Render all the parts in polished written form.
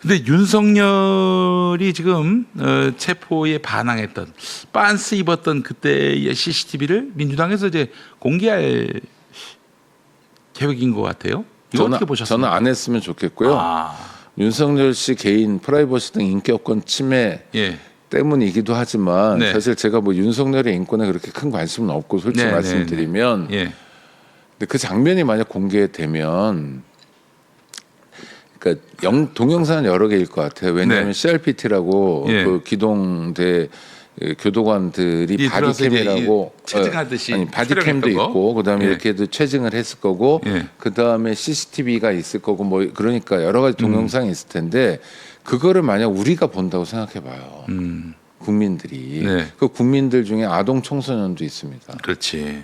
근데 윤석열이 지금 체포에 반항했던 빤스 입었던 그때의 CCTV를 민주당에서 이제 공개할 계획인 것 같아요. 이거 어떻게 보셨습니까? 저는 안 했으면 좋겠고요. 윤석열 씨 개인 프라이버시 등 인격권 침해 예. 때문이기도 하지만 네. 사실 제가 뭐 윤석열의 인권에 그렇게 큰 관심은 없고 솔직히 네, 말씀드리면 네, 네. 예. 근데 그 장면이 만약 공개되면 그러니까 동영상은 여러 개일 것 같아요. 왜냐하면 네. CRPT라고 예. 그 기동대 교도관들이 바디캠이라고 체증하듯이 아니 바디캠도 촬영했던 거? 있고 그다음에 예. 이렇게도 체증을 했을 거고 예. 그다음에 CCTV가 있을 거고 뭐 그러니까 여러 가지 동영상이 있을 텐데 그거를 만약 우리가 본다고 생각해봐요. 국민들이 네. 그 국민들 중에 아동 청소년도 있습니다. 그렇지.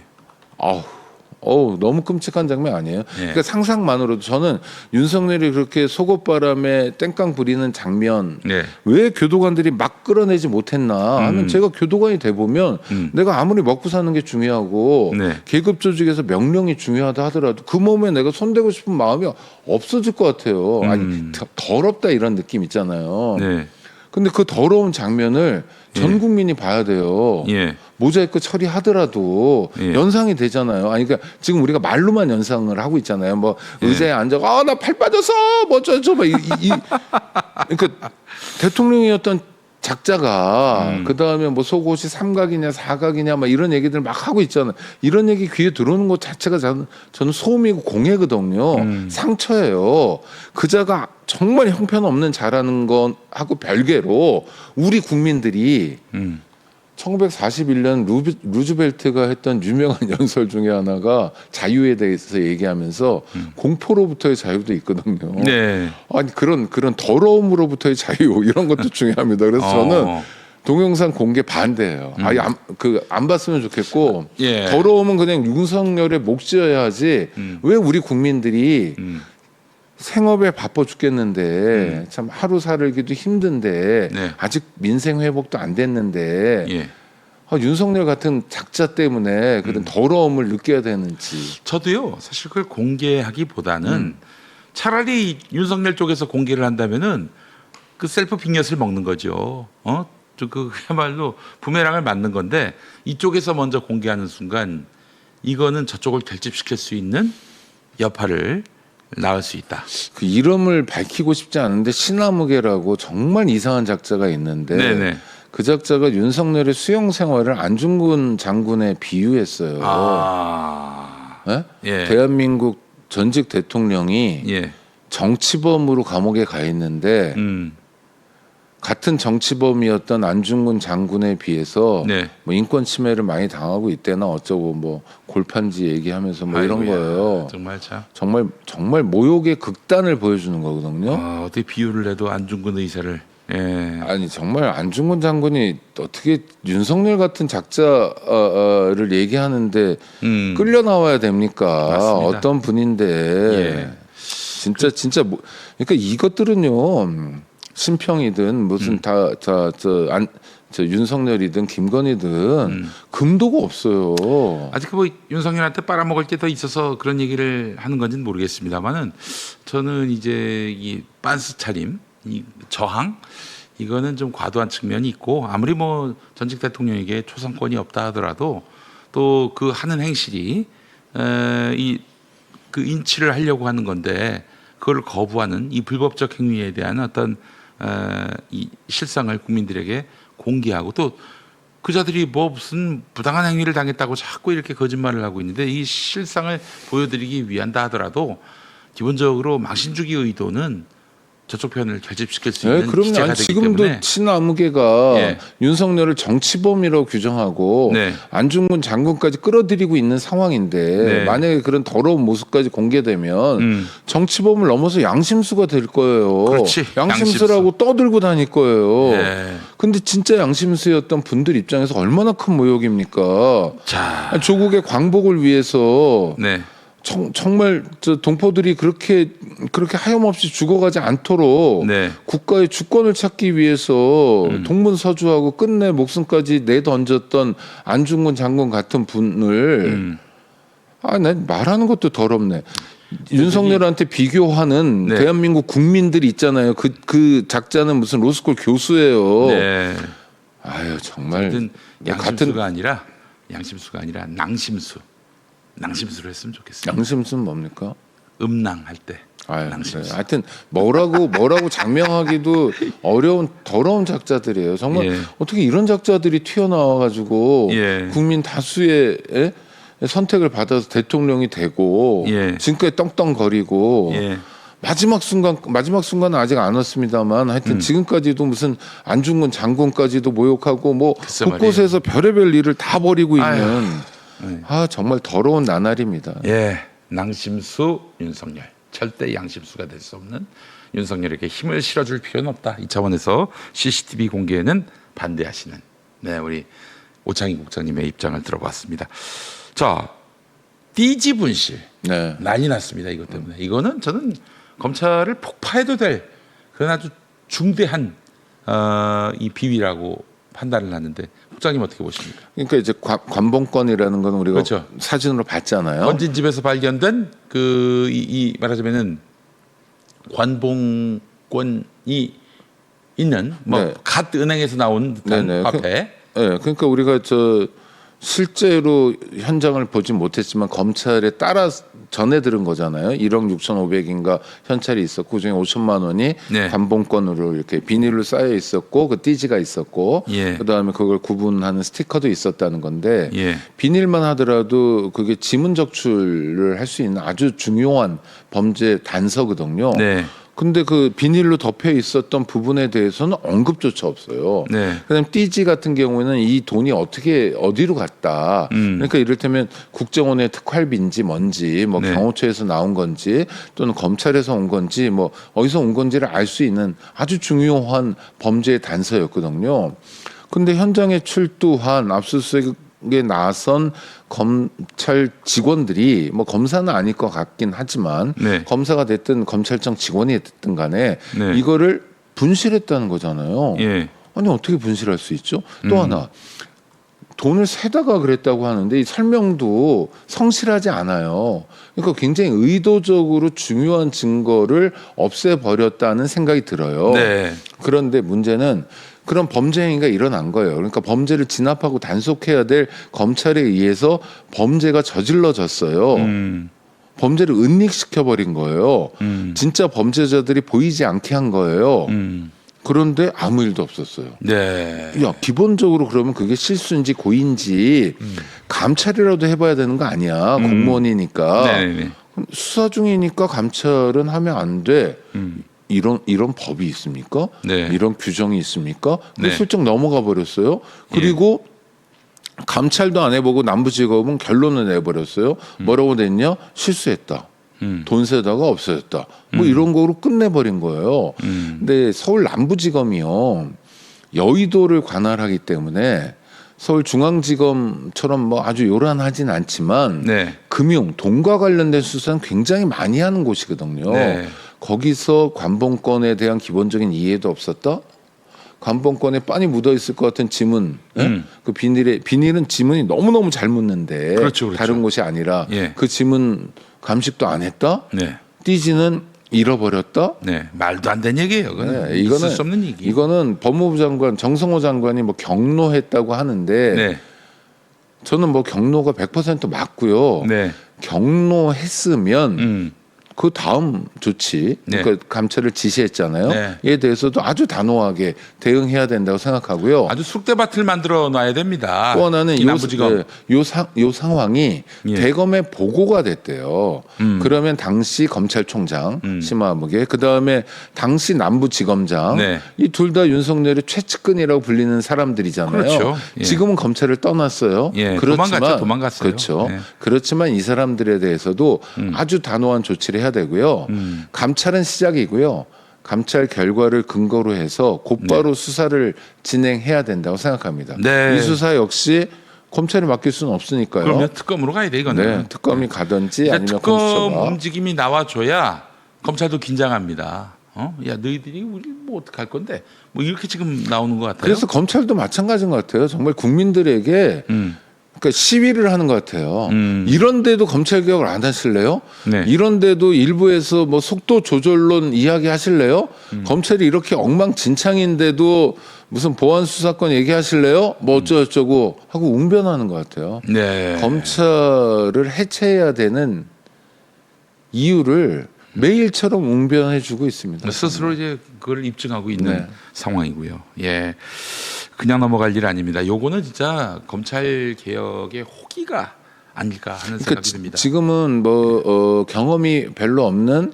어우 너무 끔찍한 장면 아니에요? 예. 그러니까 상상만으로도 저는 윤석열이 그렇게 속옷바람에 땡깡 부리는 장면 네. 왜 교도관들이 막 끌어내지 못했나 하면 제가 교도관이 돼 보면 내가 아무리 먹고 사는 게 중요하고 네. 계급 조직에서 명령이 중요하다 하더라도 그 몸에 내가 손대고 싶은 마음이 없어질 것 같아요. 아니 더럽다 이런 느낌 있잖아요. 네. 근데 그 더러운 장면을 전 국민이 봐야 돼요. 예. 모자이크 처리하더라도 예. 연상이 되잖아요. 아니 그러니까 지금 우리가 말로만 연상을 하고 있잖아요. 뭐 의자에 앉아 나 팔 빠져서 뭐 저저 뭐 그러니까 대통령이었던 작자가 그 다음에 뭐 속옷이 삼각이냐 사각이냐 막 이런 얘기들 막 하고 있잖아요. 이런 얘기 귀에 들어오는 것 자체가 저는 소음이고 공해거든요. 상처예요. 그자가 정말 형편없는 자라는 건 하고 별개로 우리 국민들이 1941년 루즈벨트가 했던 유명한 연설 중에 하나가 자유에 대해서 얘기하면서 공포로부터의 자유도 있거든요. 네. 아니 그런 더러움으로부터의 자유 이런 것도 중요합니다. 그래서 저는 동영상 공개 반대예요. 아예 안 봤으면 좋겠고 예. 더러움은 그냥 윤석열의 몫이어야 하지 왜 우리 국민들이 생업에 바빠 죽겠는데 참 하루 살기도 힘든데 네. 아직 민생 회복도 안 됐는데 예. 윤석열 같은 작자 때문에 그런 더러움을 느껴야 되는지. 저도요. 사실 그걸 공개하기보다는 차라리 윤석열 쪽에서 공개를 한다면은 그 셀프 빅엿을 먹는 거죠. 그야말로 부메랑을 맞는 건데 이쪽에서 먼저 공개하는 순간 이거는 저쪽을 결집시킬 수 있는 여파를 낳을 수 있다. 그 이름을 밝히고 싶지 않은데 신아무개라고 정말 이상한 작자가 있는데 네네. 그 작자가 윤석열의 수용 생활을 안중근 장군에 비유했어요. 네? 예. 대한민국 전직 대통령이 예. 정치범으로 감옥에 가 있는데 같은 정치범이었던 안중근 장군에 비해서 네. 뭐 인권 침해를 많이 당하고 있대나 어쩌고 뭐 골판지 얘기하면서 뭐 이런 아이고야, 거예요. 정말 참. 정말 모욕의 극단을 보여주는 거거든요. 어떻게 비유를 해도 안중근 의사를. 예. 아니 정말 안중근 장군이 어떻게 윤석열 같은 작자를 얘기하는데 끌려 나와야 됩니까? 맞습니다. 어떤 분인데 예. 진짜 그러니까 이것들은요 심평이든 무슨 저 윤석열이든 김건희든 금도가 없어요. 아직 뭐 윤석열한테 빨아먹을 게 더 있어서 그런 얘기를 하는 건지는 모르겠습니다만은 저는 이제 이 빤스 차림, 이 저항 이거는 좀 과도한 측면이 있고 아무리 뭐 전직 대통령에게 초상권이 없다 하더라도 또 그 하는 행실이 그 인치를 하려고 하는 건데 그걸 거부하는 이 불법적 행위에 대한 어떤 이 실상을 국민들에게 공개하고 또 그자들이 뭐 무슨 부당한 행위를 당했다고 자꾸 이렇게 거짓말을 하고 있는데 이 실상을 보여드리기 위한다 하더라도 기본적으로 망신 주기 의도는 저쪽 편을 결집시킬 수 있는 그럼요. 기제가 아니, 되기 지금도 때문에 친아무개가 예. 윤석열을 정치범이라고 규정하고 네. 안중근 장군까지 끌어들이고 있는 상황인데 네. 만약에 그런 더러운 모습까지 공개되면 정치범을 넘어서 양심수가 될 거예요. 그렇지. 양심수라고 떠들고 다닐 거예요. 네. 근데 진짜 양심수였던 분들 입장에서 얼마나 큰 모욕입니까? 자, 조국의 광복을 위해서 네. 정말 저 동포들이 그렇게 하염없이 죽어가지 않도록 네. 국가의 주권을 찾기 위해서 동문서주하고 끝내 목숨까지 내던졌던 안중근 장군 같은 분을 난 말하는 것도 더럽네. 윤석열한테 비교하는 네. 대한민국 국민들이 있잖아요. 그 작자는 무슨 로스쿨 교수예요. 네. 아유 정말 하여튼 같은 양심수가 아니라 낭심수를 했으면 좋겠어요. 양심수는 뭡니까? 음낭할 때 아유, 낭심수. 네. 하여튼 뭐라고 장명하기도 어려운 더러운 작자들이에요. 정말 예. 어떻게 이런 작자들이 튀어나와가지고 예. 국민 다수의 선택을 받아서 대통령이 되고 예. 지금까지 떵떵거리고 예. 마지막 순간은 아직 안 왔습니다만 하여튼 지금까지도 무슨 안중근 장군까지도 모욕하고 뭐 글쎄 곳곳에서 별의별 일을 다 벌이고 있는 네. 정말 더러운 나날입니다. 예, 낭심수 윤석열. 절대 양심수가 될 수 없는 윤석열에게 힘을 실어줄 필요는 없다. 이 차원에서 CCTV 공개에는 반대하시는 우리 오창희 국장님의 입장을 들어봤습니다. 자, 띠지 분실 네. 난리 났습니다. 이것 때문에 이거는 저는 검찰을 폭파해도 될 그런 아주 중대한 이 비위라고 판단을 하는데 국장님 어떻게 보십니까? 그러니까 이제 관봉권이라는 건 우리가 그렇죠. 사진으로 봤잖아요. 건진 집에서 발견된 이 말하자면은 관봉권이 있는 네. 갓 은행에서 나온 듯한 네네. 화폐. 그러니까 우리가 실제로 현장을 보진 못했지만 검찰에 따라 전해 들은 거잖아요. 1억 6,500인가 현찰이 있었고 그중에 5천만 원이 네. 관봉권으로 이렇게 비닐로 쌓여 있었고 그 띠지가 있었고 예. 그다음에 그걸 구분하는 스티커도 있었다는 건데 예. 비닐만 하더라도 그게 지문 적출을 할 수 있는 아주 중요한 범죄 단서거든요. 네. 근데 그 비닐로 덮여 있었던 부분에 대해서는 언급조차 없어요. 네. 그다음 띠지 같은 경우에는 이 돈이 어디로 갔다. 그러니까 이를테면 국정원의 특활비인지 뭔지 뭐 네. 경호처에서 나온 건지 또는 검찰에서 온 건지 뭐 어디서 온 건지를 알 수 있는 아주 중요한 범죄의 단서였거든요. 근데 현장에 출두한 압수수색에 나선 검찰 직원들이 뭐 검사는 아닐 것 같긴 하지만 네. 검사가 됐든 검찰청 직원이 됐든 간에 네. 이거를 분실했다는 거잖아요. 예. 아니 어떻게 분실할 수 있죠? 또 하나 돈을 세다가 그랬다고 하는데 이 설명도 성실하지 않아요. 그러니까 굉장히 의도적으로 중요한 증거를 없애버렸다는 생각이 들어요. 네. 그런데 문제는 그런 범죄 행위가 일어난 거예요. 그러니까 범죄를 진압하고 단속해야 될 검찰에 의해서 범죄가 저질러졌어요. 범죄를 은닉시켜 버린 거예요. 진짜 범죄자들이 보이지 않게 한 거예요. 그런데 아무 일도 없었어요. 네. 야, 기본적으로 그러면 그게 실수인지 고의인지 감찰이라도 해봐야 되는 거 아니야. 공무원이니까. 네네. 수사 중이니까 감찰은 하면 안 돼. 이런 법이 있습니까? 네. 이런 규정이 있습니까? 네. 슬쩍 넘어가 버렸어요. 그리고 감찰도 안 해보고 남부지검은 결론을 내버렸어요. 뭐라고 냈냐? 실수했다. 돈 세다가 없어졌다. 뭐 이런 거로 끝내버린 거예요. 근데 서울 남부지검이요. 여의도를 관할하기 때문에 서울중앙지검처럼 뭐 아주 요란하진 않지만 네. 금융, 돈과 관련된 수사는 굉장히 많이 하는 곳이거든요. 네. 거기서 관봉권에 대한 기본적인 이해도 없었다. 관봉권에 빤히 묻어 있을 것 같은 지문, 그 비닐은 지문이 너무너무 잘 묻는데 그렇죠, 그렇죠. 다른 곳이 아니라 예. 그 지문 감식도 안 했다. 네. 띠지는 잃어버렸다. 네. 말도 안 되는 얘기예요. 그거는 네, 있을 수 없는 얘기. 이거는 법무부 장관 정성호 장관이 뭐 경로했다고 하는데 네. 저는 뭐 경로가 100% 맞고요. 네. 경로했으면 그 다음 조치, 네. 그러니까 감찰을 지시했잖아요. 네. 이에 대해서도 아주 단호하게 대응해야 된다고 생각하고요. 아주 쑥대밭을 만들어 놔야 됩니다. 또 하나는 이 남부지검. 요 상황이 예. 대검에 보고가 됐대요. 그러면 당시 검찰총장 심화무게, 그 다음에 당시 남부지검장, 네. 이 둘 다 윤석열의 최측근이라고 불리는 사람들이잖아요. 그렇죠. 예. 지금은 검찰을 떠났어요. 예, 그렇지만 도망갔어요. 그렇죠. 예. 그렇지만 이 사람들에 대해서도 아주 단호한 조치를 해야 되고요. 감찰은 시작이고요. 감찰 결과를 근거로 해서 곧바로 수사를 진행해야 된다고 생각합니다. 네. 이 수사 역시 검찰이 맡길 수는 없으니까요. 그러면 특검으로 가야 돼 이거는. 네, 특검이 가든지 그러니까 아니면 특검 공수처가. 움직임이 나와줘야 검찰도 긴장합니다. 야 너희들이 우리 뭐 어떡할 건데 뭐 이렇게 지금 나오는 것 같아요. 그래서 검찰도 마찬가지인 것 같아요. 정말 국민들에게 그러니까 시위를 하는 것 같아요. 음. 이런데도 검찰 개혁을 안 하실래요? 네. 이런데도 일부에서 뭐 속도 조절론 이야기 하실래요? 검찰이 이렇게 엉망진창인데도 무슨 보안 수사권 얘기하실래요? 뭐 어쩌고저쩌고 하고 웅변하는 것 같아요. 네. 검찰을 해체해야 되는 이유를 매일처럼 웅변해주고 있습니다. 스스로 이제 그걸 입증하고 있는 네. 상황이고요. 예, 그냥 넘어갈 일 아닙니다. 요거는 진짜 검찰 개혁의 호기가 아닐까 하는 그러니까 생각이 듭니다. 지금은 뭐 경험이 별로 없는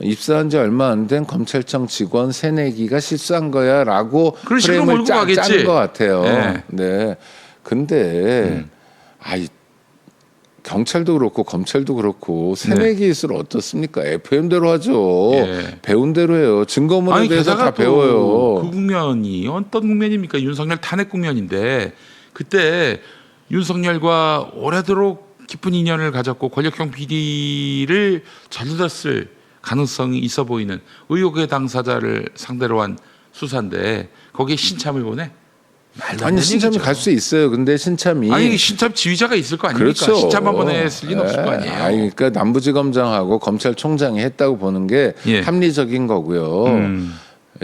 입사한 지 얼마 안 된 검찰청 직원 새내기가 실수한 거야라고 그런 식으로 프레임을 몰고 가겠지. 짜는 것 같아요. 네. 네. 근데 아이 경찰도 그렇고 검찰도 그렇고 새내기일수록 어떻습니까? FM대로 하죠. 예. 배운 대로 해요. 증거물에 대해서 다 배워요. 그 국면이 어떤 국면입니까? 윤석열 탄핵 국면인데 그때 윤석열과 오래도록 깊은 인연을 가졌고 권력형 비리를 저질렀을 가능성이 있어 보이는 의혹의 당사자를 상대로 한 수사인데 거기에 신참을 보내? 말도 안 아니 되는 신참이 얘기죠. 갈 수 있어요. 근데 신참이 아니 신참 지휘자가 있을 거 아닙니까? 그렇죠. 신참만 보냈을 리는 없을 거 아니에요. 아니, 그러니까 남부지검장하고 검찰총장이 했다고 보는 게 예. 합리적인 거고요.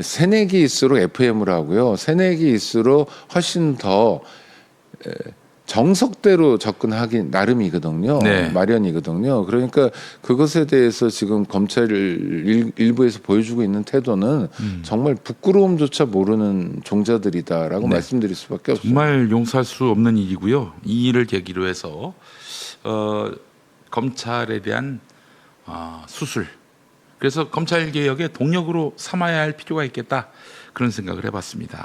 새내기일수록 FM을 하고요. 새내기일수록 훨씬 더 정석대로 접근하기 나름이거든요. 네. 마련이거든요. 그러니까 그것에 대해서 지금 검찰 일부에서 보여주고 있는 태도는 정말 부끄러움조차 모르는 종자들이다라고 네. 말씀드릴 수밖에 없어요. 정말 용서할 수 없는 일이고요. 이 일을 계기로 해서 검찰에 대한 수술, 그래서 검찰 개혁의 동력으로 삼아야 할 필요가 있겠다 그런 생각을 해봤습니다.